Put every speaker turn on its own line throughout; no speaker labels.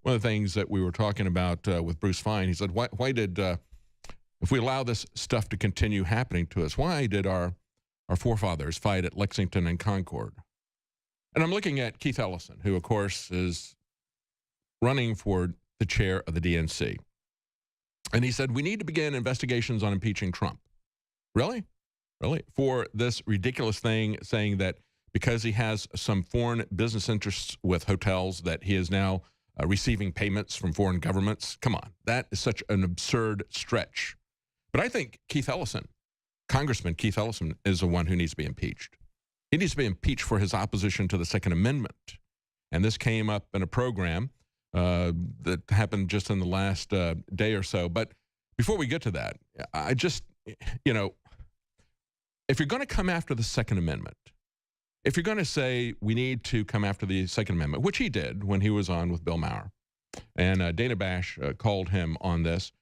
one of the things that we were talking about with Bruce Fine, he said, why did, if we allow this stuff to continue happening to us, why did our forefathers fight at Lexington and Concord? And I'm looking at Keith Ellison, who, of course, is running for the chair of the DNC. And he said, we need to begin investigations on impeaching Trump. Really? Really? For this ridiculous thing, saying that because he has some foreign business interests with hotels that he is now receiving payments from foreign governments. Come on. That is such an absurd stretch. But I think Keith Ellison, Congressman Keith Ellison, is the one who needs to be impeached. He needs to be impeached for his opposition to the Second Amendment. And this came up in a program that happened just in the last day or so. But before we get to that, I just, you know, if you're going to come after the Second Amendment, if you're going to say we need to come after the Second Amendment, which he did when he was on with Bill Maher, and Dana Bash called him on this,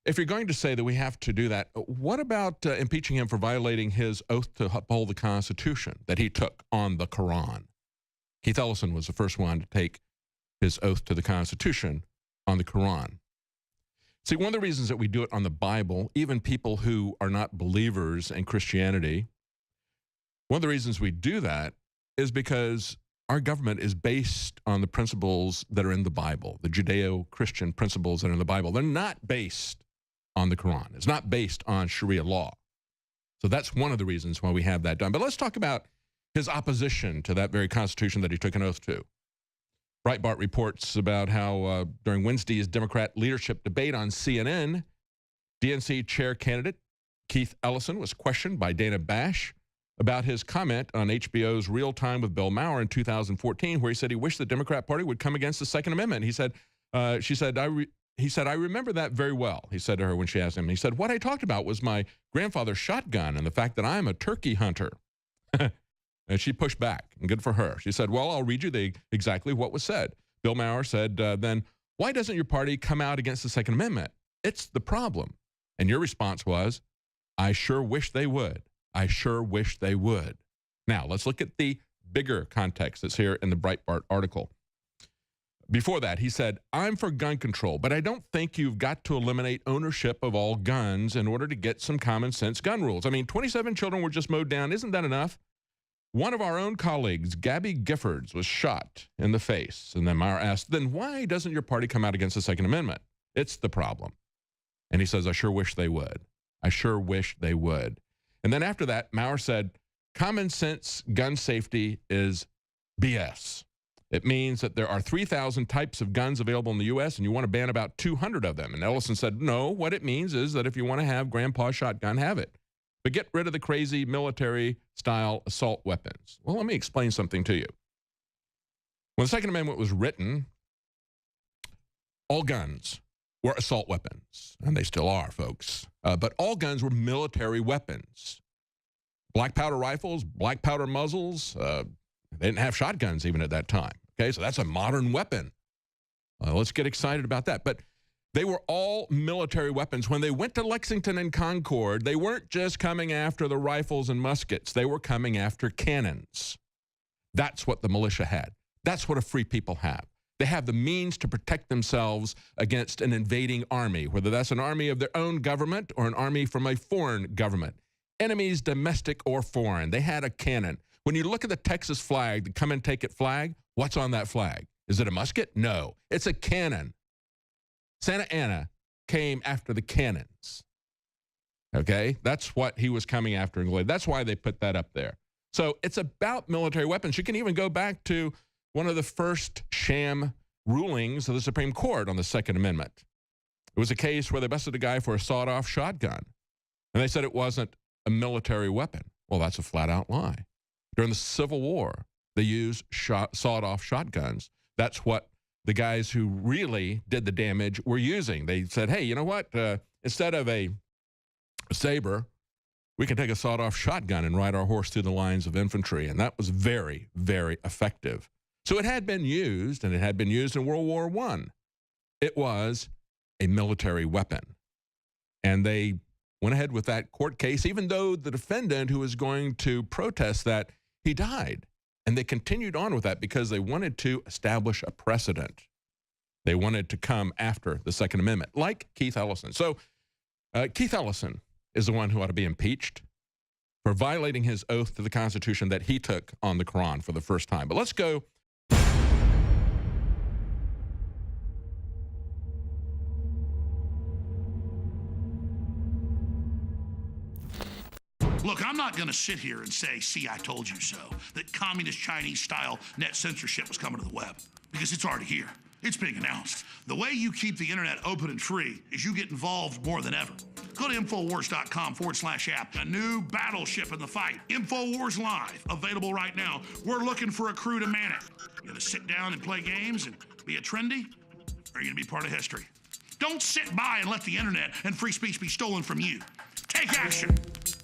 if you're going to say that we have to do that, what about impeaching him for violating his oath to uphold the Constitution that he took on the Quran? Keith Ellison was the first one to take his oath to the Constitution on the Quran. See, one of the reasons that we do it on the Bible, even people who are not believers in Christianity, one of the reasons we do that is because our government is based on the principles that are in the Bible, the Judeo-Christian principles that are in the Bible. They're not based on the Quran. It's not based on Sharia law. So that's one of the reasons why we have that done. But let's talk about his opposition to that very Constitution that he took an oath to. Breitbart reports about how during Wednesday's Democrat leadership debate on CNN, DNC chair candidate Keith Ellison was questioned by Dana Bash about his comment on HBO's Real Time with Bill Maher in 2014, where he said he wished the Democrat Party would come against the Second Amendment. He said, he said, I remember that very well, he said to her when she asked him. He said, what I talked about was my grandfather's shotgun and the fact that I'm a turkey hunter. And she pushed back, and good for her. She said, well, I'll read you exactly what was said. Bill Maher said, then, why doesn't your party come out against the Second Amendment? It's the problem. And your response was, I sure wish they would. I sure wish they would. Now, let's look at the bigger context that's here in the Breitbart article. Before that, he said, I'm for gun control, but I don't think you've got to eliminate ownership of all guns in order to get some common sense gun rules. I mean, 27 children were just mowed down. Isn't that enough? One of our own colleagues, Gabby Giffords, was shot in the face. And then Maher asked, then why doesn't your party come out against the Second Amendment? It's the problem. And he says, I sure wish they would. I sure wish they would. And then after that, Maher said, common sense gun safety is BS. It means that there are 3,000 types of guns available in the U.S., and you want to ban about 200 of them. And Ellison said, no, what it means is that if you want to have grandpa's shotgun, have it. But get rid of the crazy military-style assault weapons. Well, let me explain something to you. When the Second Amendment was written, all guns were assault weapons, and they still are, folks. But all guns were military weapons. Black powder rifles, black powder muzzles, they didn't have shotguns even at that time. Okay, so that's a modern weapon. Let's get excited about that. But they were all military weapons. When they went to Lexington and Concord, they weren't just coming after the rifles and muskets. They were coming after cannons. That's what the militia had. That's what a free people have. They have the means to protect themselves against an invading army, whether that's an army of their own government or an army from a foreign government. Enemies, domestic or foreign. They had a cannon. When you look at the Texas flag, the come and take it flag, what's on that flag? Is it a musket? No, it's a cannon. Santa Anna came after the cannons. Okay, that's what he was coming after. That's why they put that up there. So it's about military weapons. You can even go back to one of the first sham rulings of the Supreme Court on the Second Amendment. It was a case where they busted a guy for a sawed-off shotgun, and they said it wasn't a military weapon. Well, that's a flat-out lie. During the Civil War, they used sawed-off shotguns. That's what the guys who really did the damage were using. They said, hey, you know what? Instead of a saber, we can take a sawed-off shotgun and ride our horse through the lines of infantry. And that was very, very effective. So it had been used, and it had been used in World War I. It was a military weapon. And they went ahead with that court case, even though the defendant who was going to protest that, he died. And they continued on with that because they wanted to establish a precedent. They wanted to come after the Second Amendment, like Keith Ellison. So Keith Ellison is the one who ought to be impeached for violating his oath to the Constitution that he took on the Quran for the first time. But let's go.
Look, I'm not going to sit here and say, see, I told you so, that communist Chinese-style net censorship was coming to the web, because it's already here. It's being announced. The way you keep the internet open and free is you get involved more than ever. Go to Infowars.com/app. A new battleship in the fight. Infowars Live, available right now. We're looking for a crew to man it. You gonna sit down and play games and be a trendy? Or are you gonna be part of history? Don't sit by and let the internet and free speech be stolen from you. Take action.